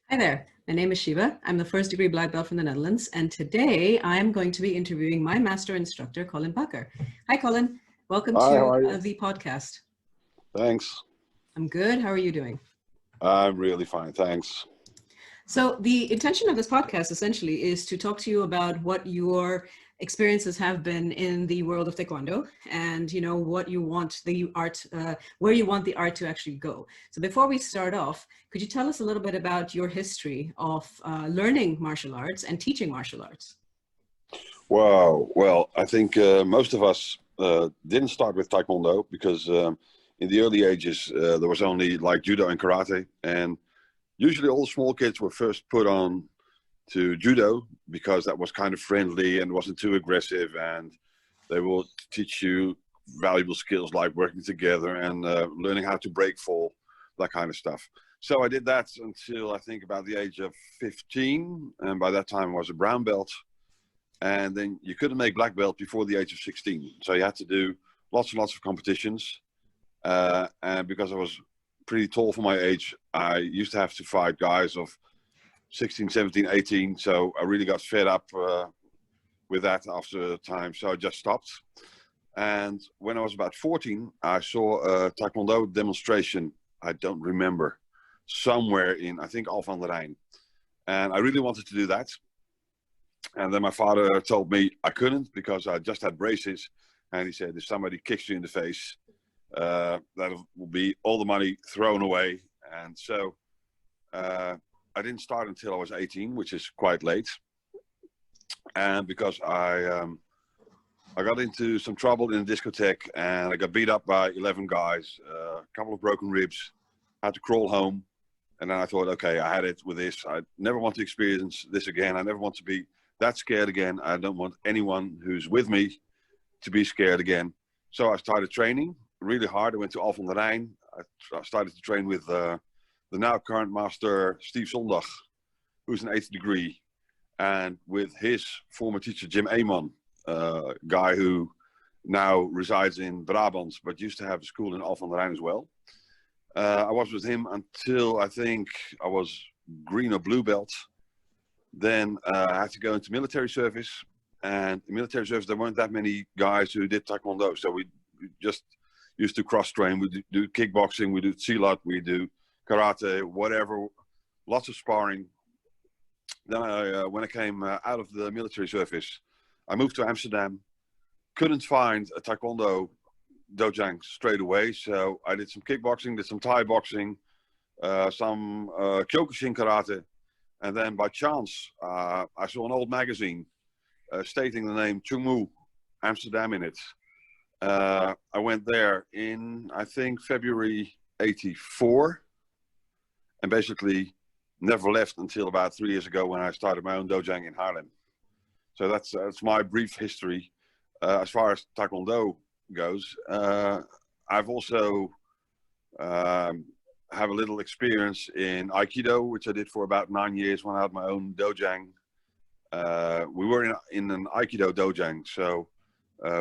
Hi there, my name is Shiva. I'm the first degree black belt from the Netherlands, and today I'm going to be interviewing my master instructor, Colin Bakker. Hi, Colin. Welcome Hi, how to are you? the podcast. Thanks. I'm good. How are you doing? I'm really fine, thanks. So the intention of this podcast essentially is to talk to you about what your experiences have been in the world of Taekwondo and what you want the art, where you want the art to actually go. So before we start off, could you tell us a little bit about your history of learning martial arts and teaching martial arts? Wow. Well, I think most of us didn't start with Taekwondo because in the early ages there was only like judo and karate, and usually all the small kids were first put on to judo because that was kind of friendly and wasn't too aggressive, and they will teach you valuable skills like working together and learning how to break fall, that kind of stuff. So I did that until I think about the age of 15, and by that time I was a brown belt. And then you couldn't make black belt before the age of 16, so you had to do lots and lots of competitions. And because I was pretty tall for my age, I used to have to fight guys of 16, 17, 18. So I really got fed up with that after a time. So I just stopped. And when I was about 14, I saw a Taekwondo demonstration. I don't remember, somewhere in, I think, Alphen aan de Rijn. And I really wanted to do that. And then my father told me I couldn't because I just had braces. And he said, if somebody kicks you in the face, that will be all the money thrown away. And so I didn't start until I was 18, which is quite late. And because I got into some trouble in a discotheque and I got beat up by 11 guys, a couple of broken ribs, had to crawl home. And then I thought, okay, I had it with this. I never want to experience this again. I never want to be that scared again. I don't want anyone who's with me to be scared again. So I started training really hard. I went to Alphen aan de Rijn. I started to train with the now current master, Steve Zondag, who's an 8th degree, and with his former teacher, Jim Amon, guy who now resides in Brabant, but used to have a school in Alphen aan de Rijn as well. I was with him until I think I was green or blue belt. Then I had to go into military service, and in military service there weren't that many guys who did Taekwondo, so we just used to cross train. We do kickboxing, we do silat, we do karate, whatever, lots of sparring. Then when I came out of the military service, I moved to Amsterdam. Couldn't find a Taekwondo dojang straight away, so I did some kickboxing, did some Thai boxing, some Kyokushin karate. And then by chance, I saw an old magazine stating the name Chungmu, Amsterdam in it. I went there in, I think, February 84, and basically never left until about 3 years ago when I started my own dojang in Haarlem. So that's my brief history. As far as Taekwondo goes, I've also have a little experience in Aikido, which I did for about 9 years when I had my own dojang. We were in an Aikido dojang, so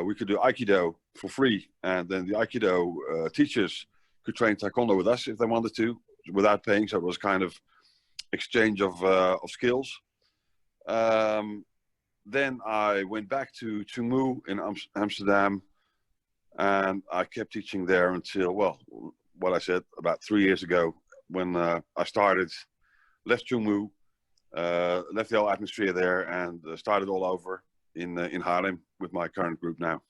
we could do Aikido for free, and then the Aikido teachers could train Taekwondo with us if they wanted to, without paying. So it was kind of exchange of skills. Then I went back to Chungmu in Amsterdam, and I kept teaching there until, well, what I said, about 3 years ago, when I started, left Chungmu, left the whole atmosphere there, and started all over in Haarlem with my current group now.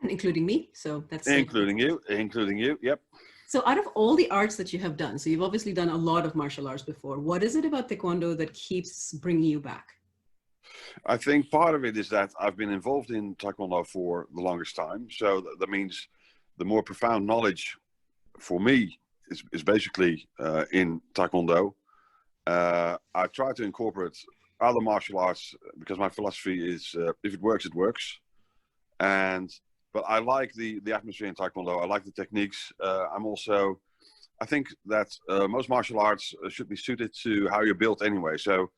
Including me, so that's including you, yep. So out of all the arts that you have done, so you've obviously done a lot of martial arts before, what is it about Taekwondo that keeps bringing you back? I think part of it is that I've been involved in Taekwondo for the longest time, so that means the more profound knowledge for me is basically in Taekwondo. I try to incorporate other martial arts because my philosophy is if it works, it works. But I like the atmosphere in Taekwondo. I like the techniques. I think that most martial arts should be suited to how you're built anyway. So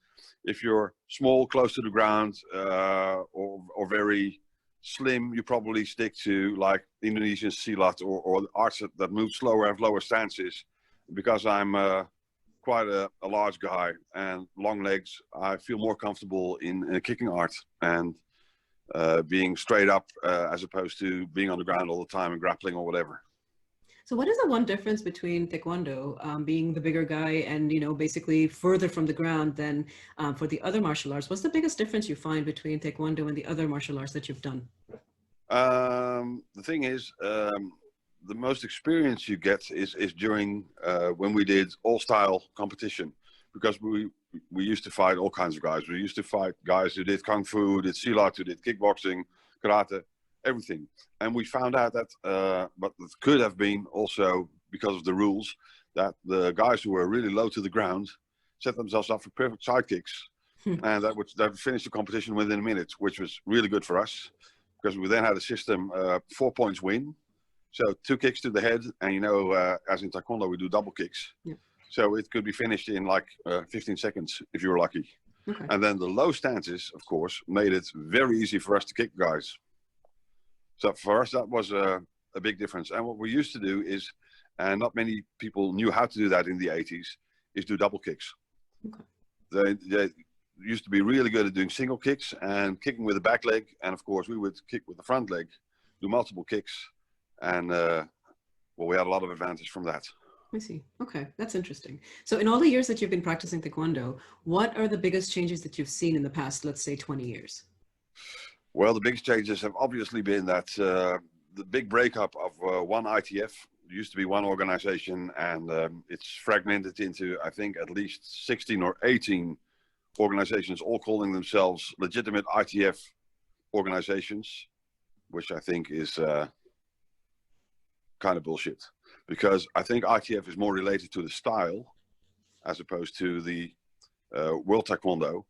if you're small, close to the ground, or very slim, you probably stick to like Indonesian silat or arts that move slower, have lower stances. Because I'm quite a large guy and long legs, I feel more comfortable in a kicking art and being straight up as opposed to being on the ground all the time and grappling or whatever. So what is the one difference between Taekwondo, being the bigger guy and, you know, basically further from the ground than for the other martial arts? What's the biggest difference you find between Taekwondo and the other martial arts that you've done? The thing is, the most experience you get is during when we did all-style competition, because we used to fight all kinds of guys. We used to fight guys who did kung fu, who did silat, who did kickboxing, karate, everything. And we found out that, but it could have been also because of the rules, that the guys who were really low to the ground set themselves up for perfect side kicks, and that would finish the competition within a minute, which was really good for us, because we then had a system, 4 points win. So 2 kicks to the head, and you know, as in Taekwondo, we do double kicks. Yeah. So it could be finished in like 15 seconds if you were lucky. Okay. And then the low stances, of course, made it very easy for us to kick guys. So for us, that was a big difference. And what we used to do is, and not many people knew how to do that in the 80s, is do double kicks. Okay. They used to be really good at doing single kicks and kicking with the back leg. And of course, we would kick with the front leg, do multiple kicks. And well, we had a lot of advantage from that. I see. Okay, that's interesting. So in all the years that you've been practicing Taekwondo, what are the biggest changes that you've seen in the past, let's say 20 years? Well, the biggest changes have obviously been that the big breakup of one ITF. There used to be one organization, and it's fragmented into, I think, at least 16 or 18 organizations, all calling themselves legitimate ITF organizations, which I think is kind of bullshit, because I think ITF is more related to the style as opposed to the World Taekwondo,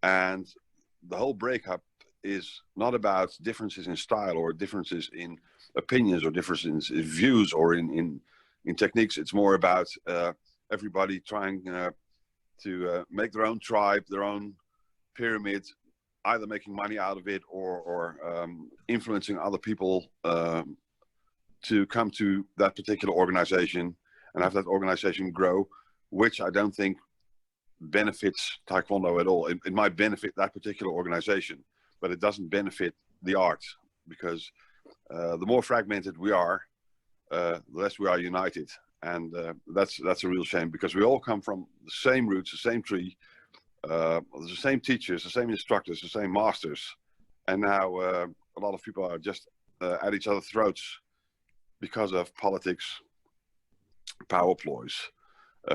and the whole breakup is not about differences in style or differences in opinions or differences in views or in techniques. It's more about everybody trying to make their own tribe, their own pyramid, either making money out of it or influencing other people to come to that particular organization and have that organization grow, which I don't think benefits Taekwondo at all. It might benefit that particular organization, but it doesn't benefit the art, because the more fragmented we are, the less we are united. And that's a real shame, because we all come from the same roots, the same tree, the same teachers, the same instructors, the same masters. And now a lot of people are just at each other's throats because of politics, power ploys,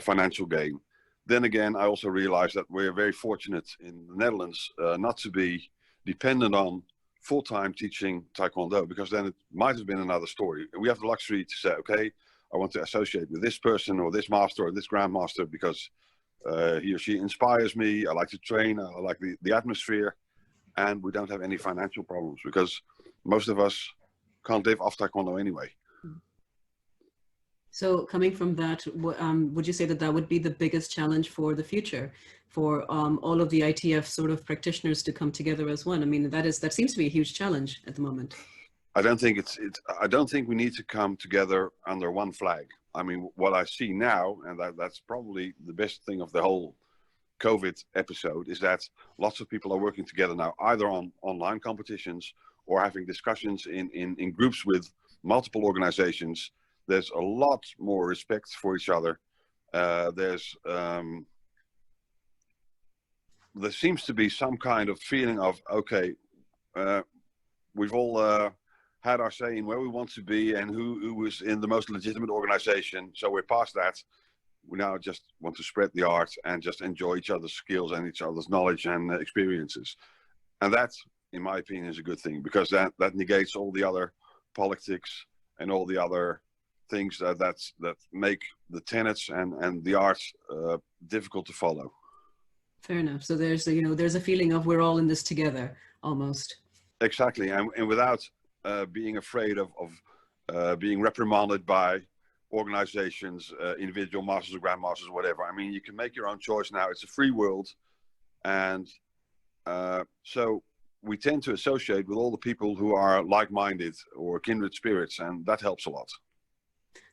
financial gain. Then again, I also realized that we're very fortunate in the Netherlands not to be dependent on full-time teaching Taekwondo, because then it might have been another story. We have the luxury to say, okay, I want to associate with this person or this master or this grandmaster because he or she inspires me. I like to train. I like the atmosphere. And we don't have any financial problems, because most of us can't live off Taekwondo anyway. So coming from that, would you say that that would be the biggest challenge for the future, for all of the ITF sort of practitioners to come together as one? I mean, that seems to be a huge challenge at the moment. I don't think I don't think we need to come together under one flag. I mean, what I see now, and that's probably the best thing of the whole COVID episode, is that lots of people are working together now, either on online competitions or having discussions in groups with multiple organizations. There's a lot more respect for each other. There seems to be some kind of feeling of, okay, we've all had our say in where we want to be and who is in the most legitimate organization. So we're past that. We now just want to spread the art and just enjoy each other's skills and each other's knowledge and experiences. And that, in my opinion, is a good thing, because that negates all the other politics and all the other things that make the tenets and the arts difficult to follow. Fair enough. So there's a feeling of we're all in this together, almost. Exactly, and without being afraid of being reprimanded by organizations, individual masters or grandmasters or whatever. I mean, you can make your own choice now. It's a free world, and so we tend to associate with all the people who are like-minded or kindred spirits, and that helps a lot.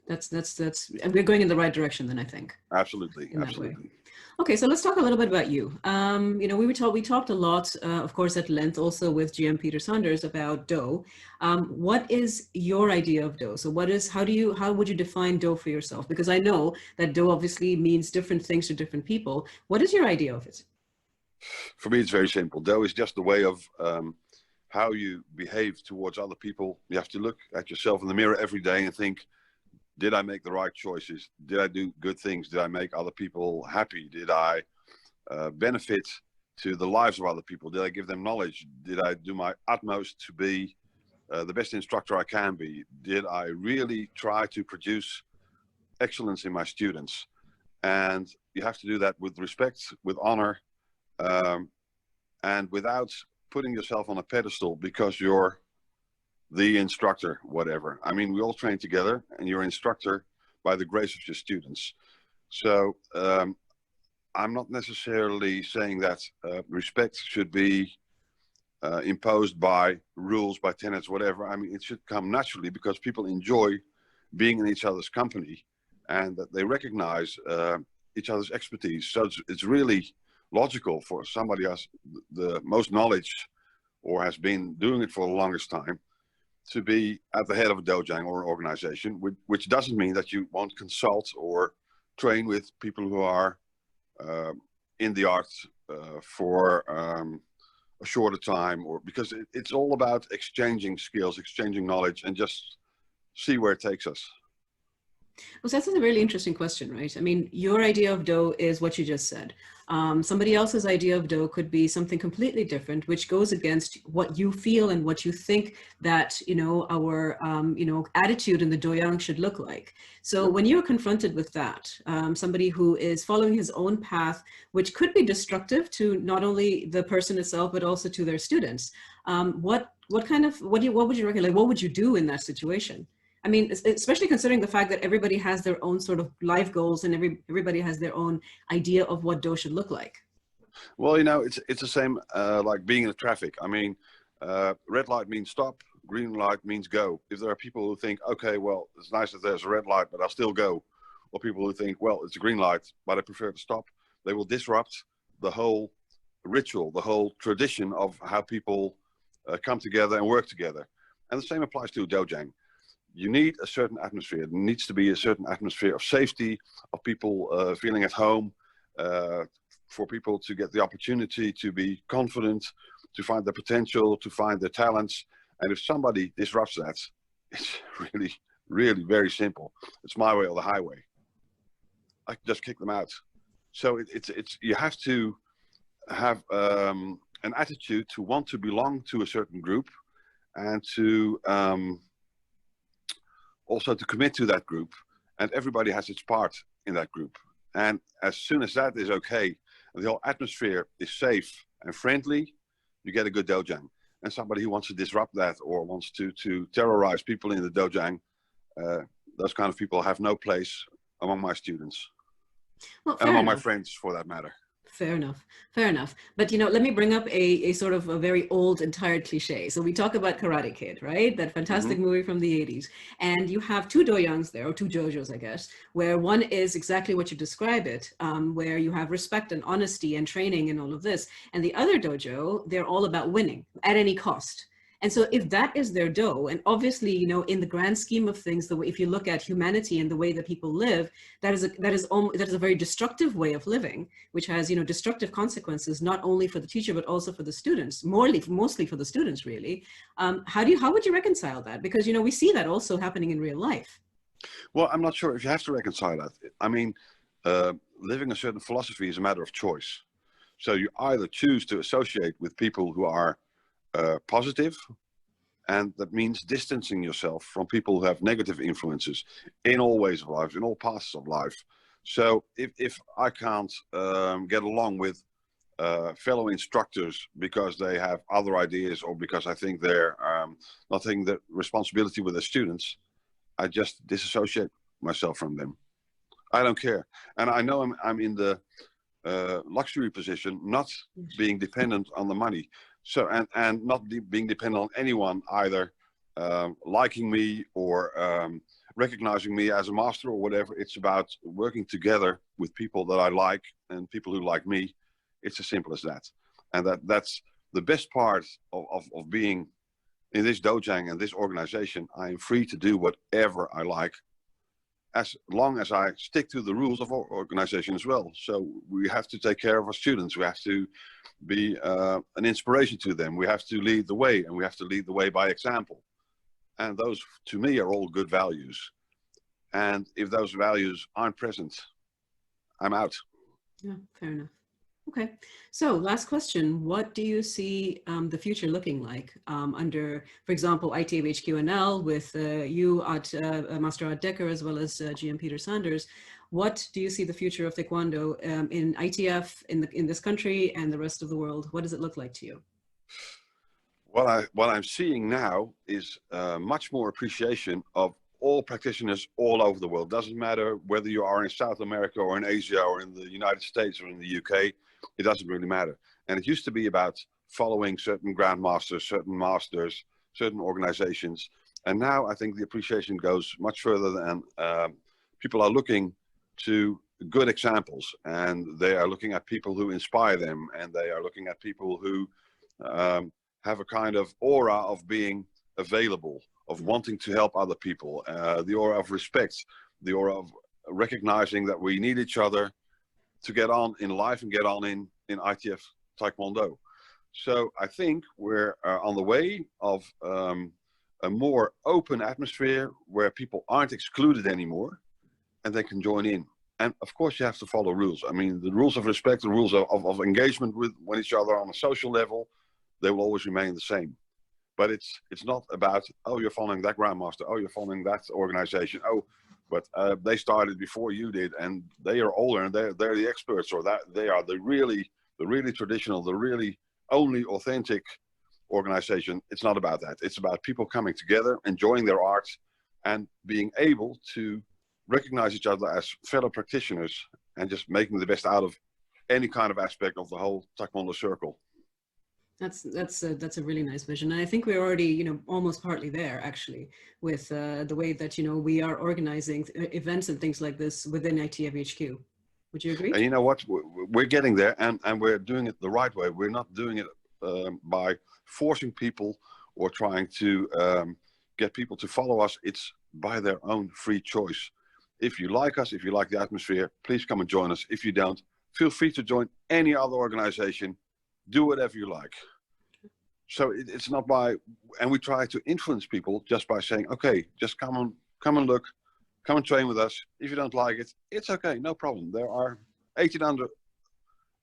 and we're going in the right direction then, I think, Absolutely, in that way. absolutely. Okay, so let's talk a little bit about you. You know, we talked a lot, of course, at length, also with GM Peter Saunders about dough. What is your idea of dough? So how would you define dough for yourself? Because I know that dough obviously means different things to different people. What is your idea of it? For me, it's very simple. Dough is just the way of how you behave towards other people. You have to look at yourself in the mirror every day and think, did I make the right choices? Did I do good things? Did I make other people happy? Did I benefit to the lives of other people? Did I give them knowledge? Did I do my utmost to be the best instructor I can be? Did I really try to produce excellence in my students? And you have to do that with respect, with honor, and without putting yourself on a pedestal because you're the instructor, whatever. I mean, we all train together and you're an instructor by the grace of your students. So I'm not necessarily saying that respect should be imposed by rules, by tenets, whatever. I mean, it should come naturally because people enjoy being in each other's company and that they recognize each other's expertise. So it's really logical for somebody who has the most knowledge or has been doing it for the longest time to be at the head of a dojang or an organization, which doesn't mean that you won't consult or train with people who are in the arts for a shorter time, or because it's all about exchanging skills, exchanging knowledge, and just see where it takes us. Well, so that's a really interesting question, right? I mean, your idea of dough is what you just said. Somebody else's idea of dough could be something completely different, which goes against what you feel and what you think that, you know, our, you know, attitude in the doyang should look like. So when you're confronted with that, somebody who is following his own path, which could be destructive to not only the person itself, but also to their students, what would you recommend? Like, what would you do in that situation? I mean, especially considering the fact that everybody has their own sort of life goals and everybody has their own idea of what dough should look like. Well, you know, it's the same like being in traffic. I mean, red light means stop, green light means go. If there are people who think, okay, well, it's nice that there's a red light, but I'll still go. Or people who think, well, it's a green light, but I prefer to stop. They will disrupt the whole ritual, the whole tradition of how people come together and work together. And the same applies to dojang. You need a certain atmosphere. There needs to be a certain atmosphere of safety, of people feeling at home, for people to get the opportunity to be confident, to find their potential, to find their talents. And if somebody disrupts that, it's really, really very simple. It's my way or the highway. I can just kick them out. So you have to have an attitude to want to belong to a certain group and to also to commit to that group, and everybody has its part in that group. And as soon as that is okay, and the whole atmosphere is safe and friendly, you get a good dojang. And somebody who wants to disrupt that or wants to terrorize people in the dojang, those kind of people have no place among my students, Well, and among my friends for that matter. Fair enough. Fair enough. But, you know, let me bring up a sort of a very old and tired cliche. So we talk about Karate Kid, right? That fantastic movie from the 80s. And you have two doyangs there, or two dojos, I guess, where one is exactly what you describe it, where you have respect and honesty and training and all of this. And the other dojo, they're all about winning at any cost. And so if that is their dough, and obviously, you know, in the grand scheme of things, the way, if you look at humanity and the way that people live, that is a very destructive way of living, which has, you know, destructive consequences, not only for the teacher, but also for the students, mostly for the students, really. How would you reconcile that? Because, you know, we see that also happening in real life. Well, I'm not sure if you have to reconcile that. I mean, living a certain philosophy is a matter of choice. So you either choose to associate with people who are positive, and that means distancing yourself from people who have negative influences in all ways of life, in all paths of life. So if I can't get along with fellow instructors because they have other ideas, or because I think they're not taking the responsibility with their students, I just disassociate myself from them. I don't care. And I know I'm in the luxury position, not being dependent on the money. So, and not being dependent on anyone either, liking me or recognizing me as a master or whatever. It's about working together with people that I like and people who like me. It's as simple as that. And that's the best part of being in this dojang and this organization. I am free to do whatever I like, as long as I stick to the rules of our organization as well. So we have to take care of our students. We have to be an inspiration to them. We have to lead the way, and we have to lead the way by example. And those, to me, are all good values. And if those values aren't present, I'm out. Yeah, fair enough. Okay, so last question. What do you see the future looking like under, for example, ITF HQNL with you at Master Art Dekker as well as GM Peter Sanders? What do you see the future of Taekwondo in ITF, in this country and the rest of the world? What does it look like to you? What I'm seeing now is much more appreciation of all practitioners all over the world. Doesn't matter whether you are in South America or in Asia or in the United States or in the UK, it doesn't really matter. And it used to be about following certain grandmasters, certain masters, certain organizations. And now I think the appreciation goes much further than people are looking to good examples, and they are looking at people who inspire them, and they are looking at people who have a kind of aura of being available, of wanting to help other people, the aura of respect, the aura of recognizing that we need each other to get on in life and get on in ITF Taekwondo. So I think we're on the way of a more open atmosphere where people aren't excluded anymore and they can join in. And of course you have to follow rules. I mean, the rules of respect, the rules of engagement with each other on a social level, they will always remain the same. But it's not about, oh, you're following that grandmaster, oh, you're following that organization, oh, but they started before you did, and they are older, and they're the experts, or that they are the really traditional, the really only authentic organization. It's not about that. It's about people coming together, enjoying their art, and being able to recognize each other as fellow practitioners, and just making the best out of any kind of aspect of the whole Taekwondo circle. That's a really nice vision, and I think we're already, almost partly there actually, with the way that we are organizing events and things like this within ITF HQ. Would you agree? And you know what? We're getting there, and we're doing it the right way. We're not doing it by forcing people or trying to get people to follow us. It's by their own free choice. If you like us, if you like the atmosphere, please come and join us. If you don't, feel free to join any other organization. Do whatever you like. So it's not by, and we try to influence people just by saying, okay, just come and look, come and train with us. If you don't like it, it's okay, no problem. There are 1,800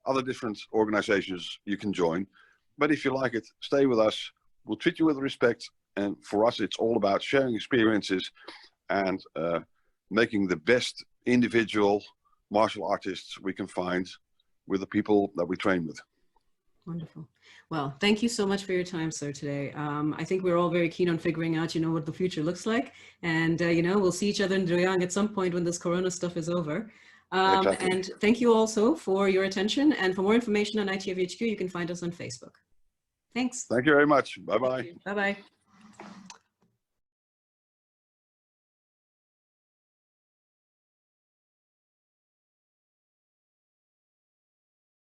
other different organizations you can join. But if you like it, stay with us. We'll treat you with respect. And for us, it's all about sharing experiences and making the best individual martial artists we can find with the people that we train with. Wonderful. Well, thank you so much for your time, sir, today. I think we're all very keen on figuring out, what the future looks like. And, we'll see each other in Doyang at some point when this Corona stuff is over. Exactly. And thank you also for your attention. And for more information on ITF HQ, you can find us on Facebook. Thanks. Thank you very much. Bye-bye. Bye-bye.